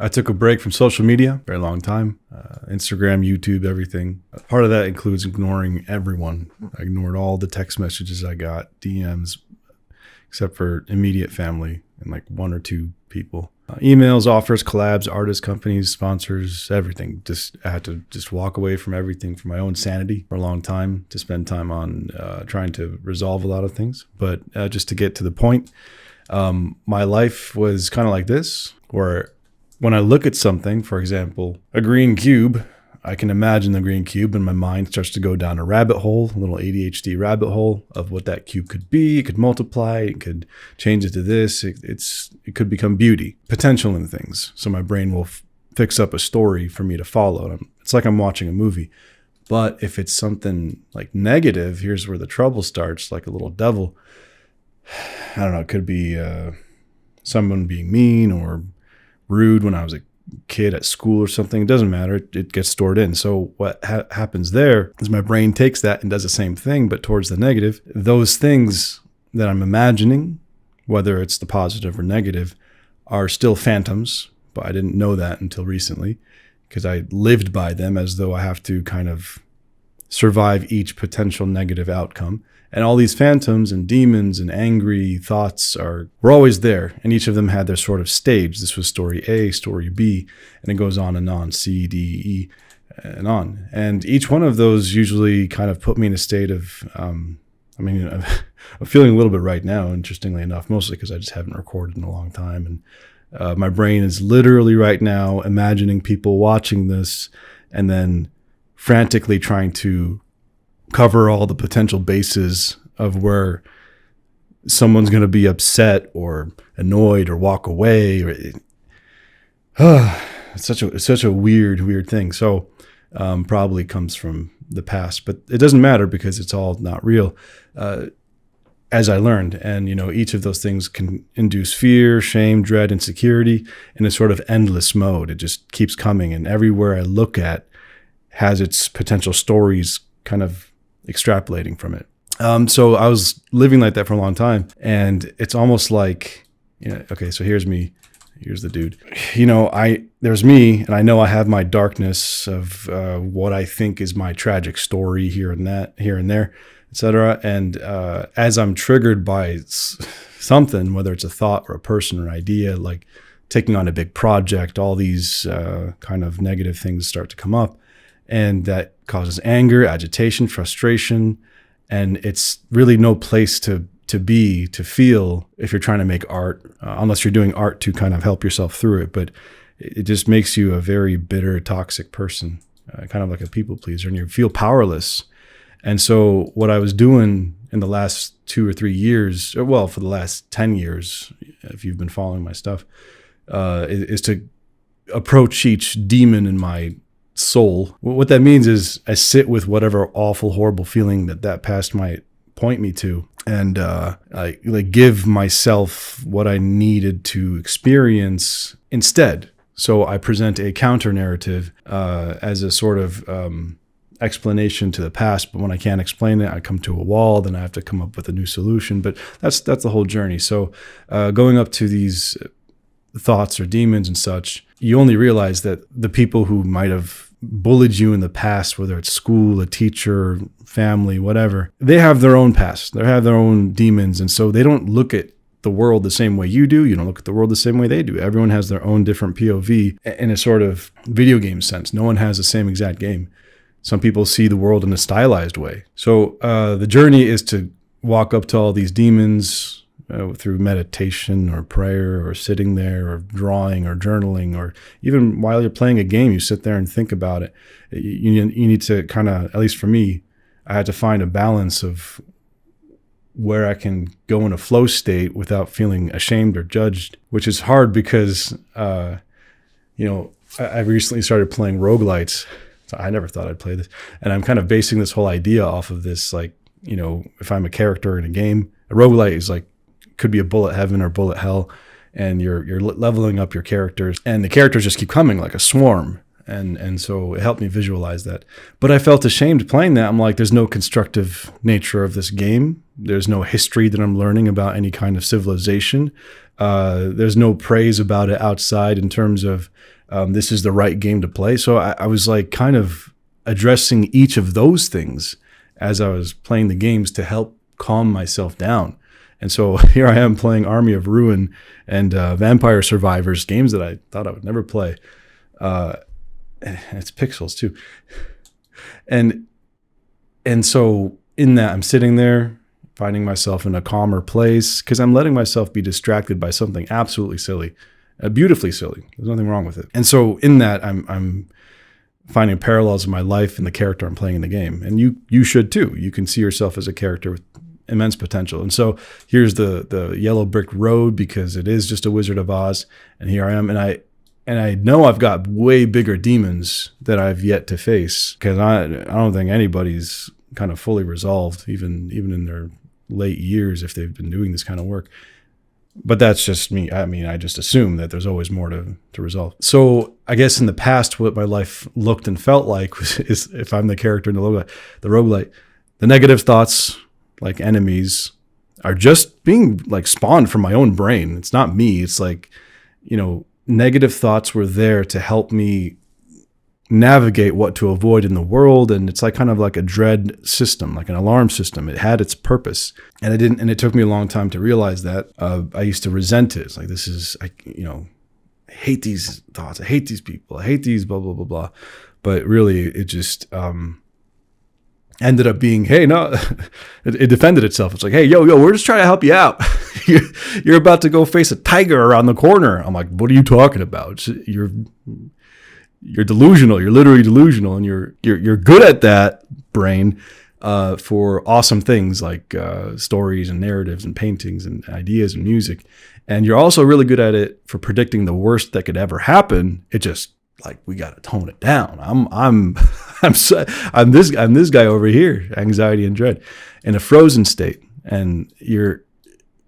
I took a break from social media, very long time, Instagram, YouTube, everything. Part of that includes ignoring everyone. I ignored all the text messages I got, DMs, except for immediate family and like one or two people. Emails, offers, collabs, artists, companies, sponsors, everything. I had to just walk away from everything for my own sanity for a long time to spend time on trying to resolve a lot of things. But just to get to the point, my life was kind of like this, where when I look at something, for example, a green cube, I can imagine the green cube and my mind starts to go down a rabbit hole, a little ADHD rabbit hole of what that cube could be. It could multiply, it could change it to this. It could become beauty, potential in things. So my brain will fix up a story for me to follow. It's like I'm watching a movie. But if it's something like negative, here's where the trouble starts, like a little devil. I don't know, it could be someone being mean or rude when I was a kid at school or something. It doesn't matter. It gets stored in. So what happens there is my brain takes that and does the same thing, but towards the negative. Those things that I'm imagining, whether it's the positive or negative, are still phantoms, but I didn't know that until recently because I lived by them as though I have to kind of survive each potential negative outcome. And all these phantoms and demons and angry thoughts were always there. And each of them had their sort of stage. This was story A, story B, and it goes on, C, D, E, and on. And each one of those usually kind of put me in a state of, I'm feeling a little bit right now, interestingly enough, mostly because I just haven't recorded in a long time. And my brain is literally right now imagining people watching this and then frantically trying to cover all the potential bases of where someone's going to be upset or annoyed or walk away. It's such a weird thing. So probably comes from the past, but it doesn't matter because it's all not real. As I learned, and each of those things can induce fear, shame, dread, insecurity in a sort of endless mode. It just keeps coming, and everywhere I look at has its potential stories kind of extrapolating from it. So I was living like that for a long time, and it's almost like, okay, so here's me, here's the dude. There's me, and I know I have my darkness of what I think is my tragic story here and there, etc. And as I'm triggered by something, whether it's a thought or a person or an idea, like taking on a big project, all these kind of negative things start to come up. And that causes anger, agitation, frustration. And it's really no place to feel if you're trying to make art, unless you're doing art to kind of help yourself through it. But it just makes you a very bitter, toxic person, kind of like a people pleaser, and you feel powerless. And so what I was doing in the last 2 or 3 years, for the last 10 years, if you've been following my stuff, is to approach each demon in my soul. What that means is I sit with whatever awful, horrible feeling that past might point me to, and I give myself what I needed to experience instead. So I present a counter narrative as a sort of explanation to the past. But when I can't explain it, I come to a wall. Then I have to come up with a new solution. But that's the whole journey. So going up to these thoughts or demons and such, you only realize that the people who might have bullied you in the past, whether it's school, a teacher, family, whatever, they have their own past. They have their own demons. And so they don't look at the world the same way you do. You don't look at the world the same way they do. Everyone has their own different POV in a sort of video game sense. No one has the same exact game. Some people see the world in a stylized way. So the journey is to walk up to all these demons through meditation or prayer or sitting there or drawing or journaling, or even while you're playing a game, you sit there and think about it. You need to kind of, at least for me, I had to find a balance of where I can go in a flow state without feeling ashamed or judged, which is hard because, I recently started playing roguelites. So I never thought I'd play this. And I'm kind of basing this whole idea off of this, if I'm a character in a game, a roguelite is could be a bullet heaven or bullet hell, and you're leveling up your characters, and the characters just keep coming like a swarm. And so it helped me visualize that. But I felt ashamed playing that. I'm like, there's no constructive nature of this game. There's no history that I'm learning about any kind of civilization. There's no praise about it outside in terms of this is the right game to play. So I was like kind of addressing each of those things as I was playing the games to help calm myself down. And so here I am playing Army of Ruin and Vampire Survivors, games that I thought I would never play. And it's pixels too. And so in that, I'm sitting there finding myself in a calmer place because I'm letting myself be distracted by something absolutely silly, beautifully silly. There's nothing wrong with it. And so in that, I'm finding parallels in my life and the character I'm playing in the game. And you should too. You can see yourself as a character with immense potential. And so here's the yellow brick road because it is just a Wizard of Oz. And here I am. And I know I've got way bigger demons that I've yet to face because I don't think anybody's kind of fully resolved, even in their late years, if they've been doing this kind of work. But that's just me. I mean, I just assume that there's always more to resolve. So I guess in the past, what my life looked and felt like is if I'm the character in the roguelite, the negative thoughts, like enemies, are just being like spawned from my own brain. It's not me. It's like, negative thoughts were there to help me navigate what to avoid in the world. And it's like kind of like a dread system, like an alarm system. It had its purpose. And it took me a long time to realize that. I used to resent it. It's like, I hate these thoughts. I hate these people. I hate these blah, blah, blah, blah. But really it just, ended up being, hey, no, it defended itself. It's like, hey, yo, we're just trying to help you out. You're about to go face a tiger around the corner. I'm like, what are you talking about? You're delusional. You're literally delusional, and you're good at that, brain, for awesome things like stories and narratives and paintings and ideas and music. And you're also really good at it for predicting the worst that could ever happen. It just, like, we got to tone it down. I'm this guy over here, anxiety and dread, in a frozen state. And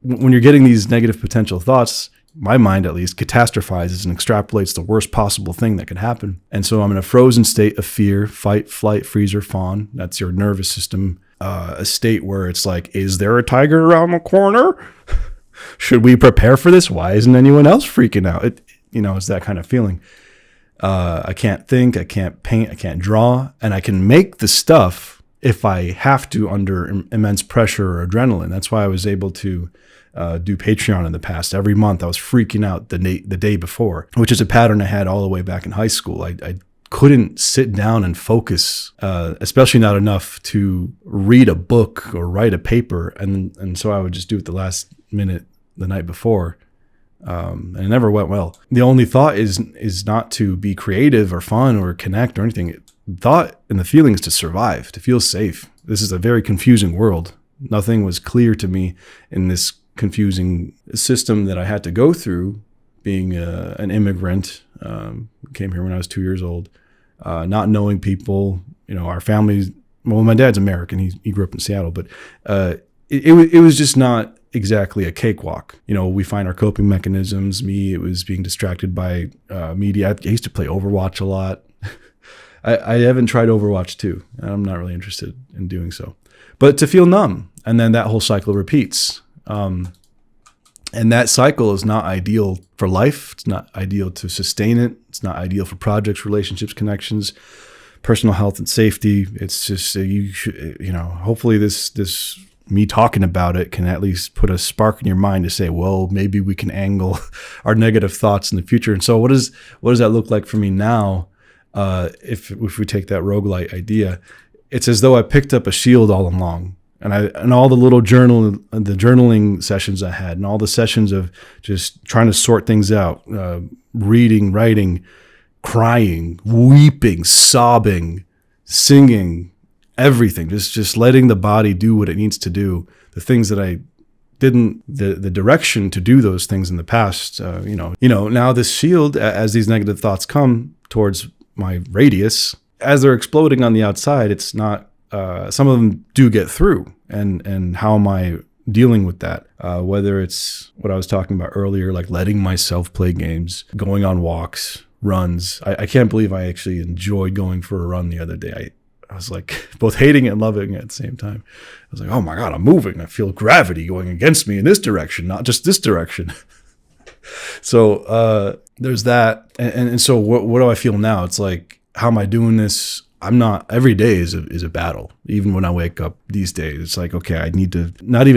when you're getting these negative potential thoughts, my mind at least catastrophizes and extrapolates the worst possible thing that could happen. And so I'm in a frozen state of fear, fight, flight, freeze, or fawn. That's your nervous system, a state where it's like, is there a tiger around the corner? Should we prepare for this? Why isn't anyone else freaking out? It's that kind of feeling. I can't think, I can't paint, I can't draw, and I can make the stuff if I have to under immense pressure or adrenaline. That's why I was able to do Patreon in the past. Every month I was freaking out the day before, which is a pattern I had all the way back in high school. I couldn't sit down and focus, especially not enough to read a book or write a paper. And so I would just do it the last minute the night before. And it never went well. The only thought is not to be creative or fun or connect or anything. Thought and the feeling is to survive, to feel safe. This is a very confusing world. Nothing was clear to me in this confusing system that I had to go through being an immigrant. Came here when I was 2 years old, not knowing people, our family. Well, my dad's American. He grew up in Seattle, but it was just not exactly a cakewalk. We find our coping mechanisms. It was being distracted by media. I used to play Overwatch a lot. I haven't tried Overwatch 2. I'm not really interested in doing so. But to feel numb, and then that whole cycle repeats. And that cycle is not ideal for life. It's not ideal to sustain it. It's not ideal for projects, relationships, connections, personal health and safety. It's just, hopefully this me talking about it can at least put a spark in your mind to say, well, maybe we can angle our negative thoughts in the future. And so what does that look like for me now? If we take that roguelite idea, it's as though I picked up a shield all along, and all the little journaling sessions I had, and all the sessions of just trying to sort things out, reading, writing, crying, weeping, sobbing, singing, everything, just letting the body do what it needs to do. The things that I didn't, the direction to do those things in the past, now this shield, as these negative thoughts come towards my radius, as they're exploding on the outside, it's not, some of them do get through. And how am I dealing with that? Whether it's what I was talking about earlier, like letting myself play games, going on walks, runs. I can't believe I actually enjoyed going for a run the other day. I was like both hating it and loving it at the same time. I was like, oh my God, I'm moving. I feel gravity going against me in this direction, not just this direction. So there's that. And so what do I feel now? It's like, how am I doing this? I'm not, every day is a battle. Even when I wake up these days, it's like, okay, I need to not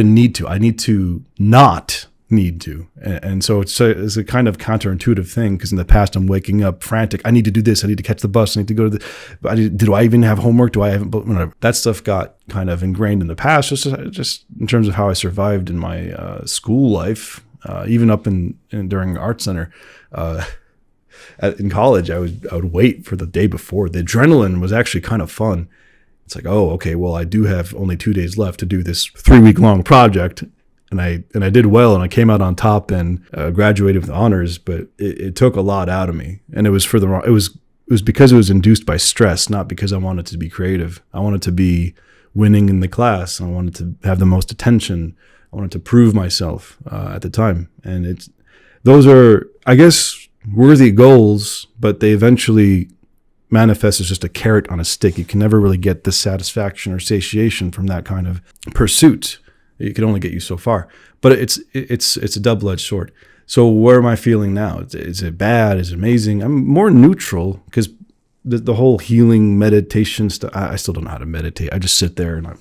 need to. And so it's a kind of counterintuitive thing, because in the past I'm waking up frantic. I need to do this. I need to catch the bus. I need to go to do I even have homework? Do I have, whatever. That stuff got kind of ingrained in the past, just in terms of how I survived in my school life, even up during art center. In college, I would wait for the day before. The adrenaline was actually kind of fun. It's like, oh, okay, well, I do have only 2 days left to do this 3-week long project. And I did well, and I came out on top and graduated with honors. But it took a lot out of me, and it was it was because it was induced by stress, not because I wanted to be creative. I wanted to be winning in the class. I wanted to have the most attention. I wanted to prove myself at the time, and those are, I guess, worthy goals, but they eventually manifest as just a carrot on a stick. You can never really get the satisfaction or satiation from that kind of pursuit. It can only get you so far, but it's a double-edged sword. So where am I feeling now? Is it bad? Is it amazing? I'm more neutral, because the whole healing meditation stuff, I still don't know how to meditate. I just sit there and I'm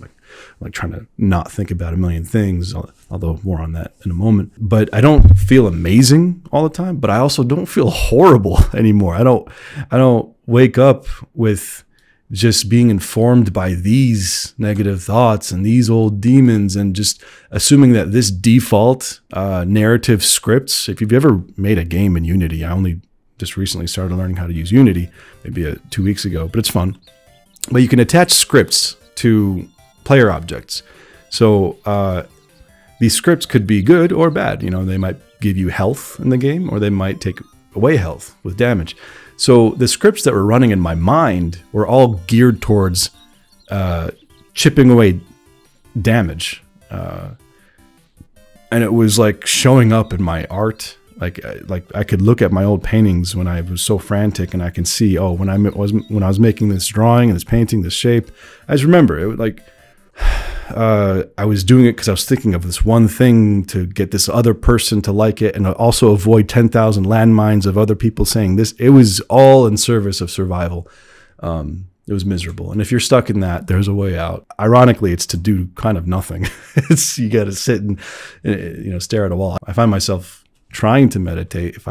like trying to not think about a million things, although more on that in a moment. But I don't feel amazing all the time, but I also don't feel horrible anymore. I don't wake up with just being informed by these negative thoughts and these old demons, and just assuming that this default narrative scripts. If you've ever made a game in Unity, I only just recently started learning how to use Unity, maybe 2 weeks ago, but it's fun. But you can attach scripts to player objects. So these scripts could be good or bad. They might give you health in the game, or they might take away health with damage. So the scripts that were running in my mind were all geared towards chipping away damage. And it was like showing up in my art. Like I could look at my old paintings when I was so frantic, and I can see, when I was making this drawing and this painting, this shape. I just remember it was like, I was doing it because I was thinking of this one thing to get this other person to like it, and also avoid 10,000 landmines of other people saying this. It was all in service of survival. It was miserable. And if you're stuck in that, there's a way out. Ironically, it's to do kind of nothing. You got to sit and stare at a wall. I find myself trying to meditate. If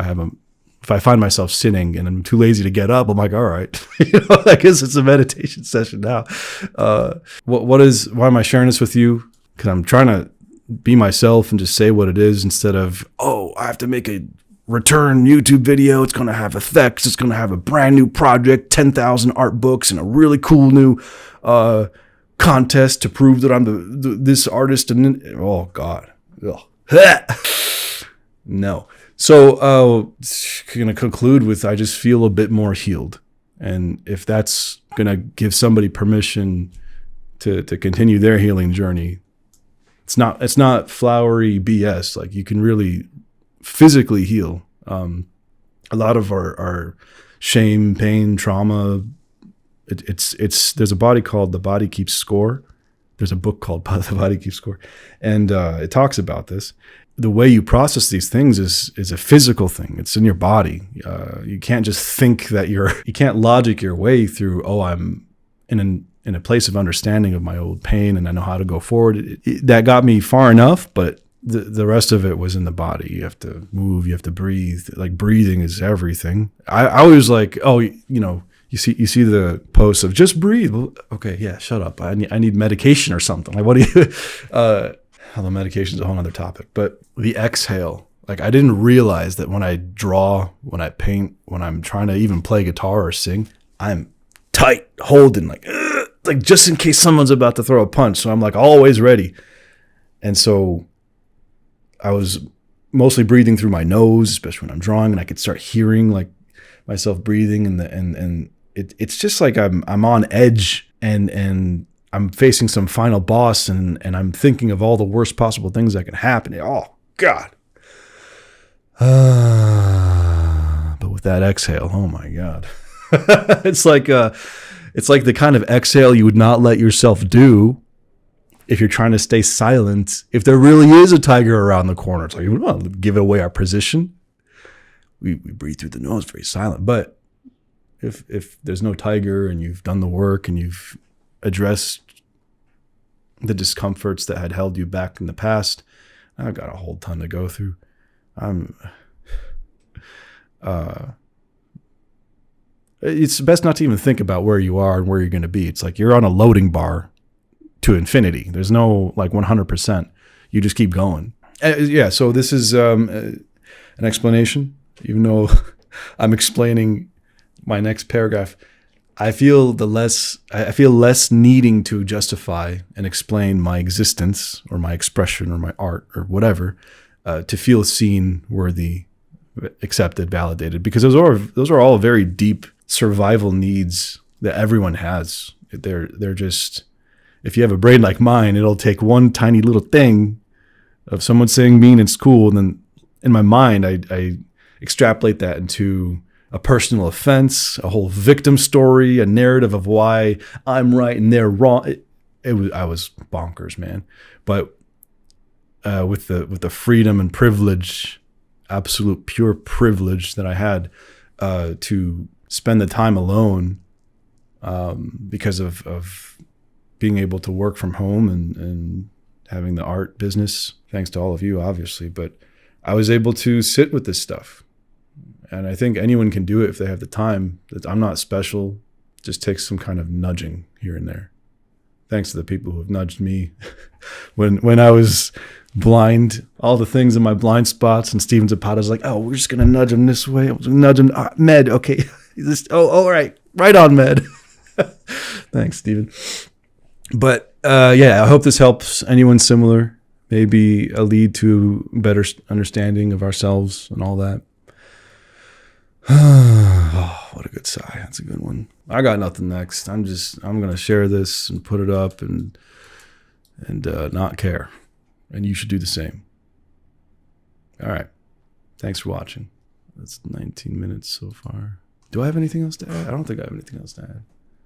I find myself sitting and I'm too lazy to get up, I'm like, all right, I guess it's a meditation session now. Why am I sharing this with you? Because I'm trying to be myself and just say what it is, instead of, I have to make a return YouTube video. It's going to have effects. It's going to have a brand new project, 10,000 art books, and a really cool new contest to prove that I'm this artist. And oh God. No. So going to conclude with, I just feel a bit more healed. And if that's going to give somebody permission to continue their healing journey, it's not flowery BS. Like, you can really physically heal. A lot of our shame, pain, trauma, there's a body called The Body Keeps Score. There's a book called The Body Keeps Score. And it talks about this. The way you process these things is a physical thing. It's in your body. You can't just think that you can't logic your way through, I'm in a place of understanding of my old pain and I know how to go forward. That got me far enough, but the rest of it was in the body. You have to move, you have to breathe. Like, breathing is everything. I was like, you see the posts of just breathe. Well, okay, yeah, shut up. I need medication or something. Like, what do you although medication is a whole other topic, but the exhale, like, I didn't realize that when I draw, when I paint, when I'm trying to even play guitar or sing, I'm tight, holding, like just in case someone's about to throw a punch. So I'm like always ready. And so I was mostly breathing through my nose, especially when I'm drawing, and I could start hearing like myself breathing, and it's just like I'm on edge, and I'm facing some final boss, and I'm thinking of all the worst possible things that can happen. Oh God. But with that exhale, oh my God. It's like the kind of exhale you would not let yourself do if you're trying to stay silent. If there really is a tiger around the corner, it's like, we don't want to give away our position. we breathe through the nose, very silent. But if there's no tiger and you've done the work and you've addressed the discomforts that had held you back in the past, I've got a whole ton to go through. It's best not to even think about where you are and where you're going to be. It's like you're on a loading bar to infinity. There's no like 100%. You just keep going. Yeah. So this is an explanation, even though I'm explaining my next paragraph. I feel less needing to justify and explain my existence or my expression or my art or whatever to feel seen, worthy, accepted, validated, because those are all very deep survival needs that everyone has. They're just, if you have a brain like mine, it'll take one tiny little thing of someone saying mean it's cool, and then in my mind I extrapolate that into a personal offense, a whole victim story, a narrative of why I'm right and they're wrong. I was bonkers, man. But with the freedom and privilege, absolute pure privilege that I had to spend the time alone because of being able to work from home and having the art business, thanks to all of you, obviously. But I was able to sit with this stuff. And I think anyone can do it if they have the time. I'm not special. It just takes some kind of nudging here and there. Thanks to the people who have nudged me when I was blind, all the things in my blind spots. And Steven Zapata's like, oh, we're just going to nudge him this way. Nudge him. Med, okay. All right. Right on, Med. Thanks, Steven. But yeah, I hope this helps anyone similar. Maybe a lead to better understanding of ourselves and all that. Oh, what a good sigh. That's a good one. I got nothing next. I'm going to share this and put it up and not care. And you should do the same. All right. Thanks for watching. That's 19 minutes so far. Do I have anything else to add? I don't think I have anything else to add.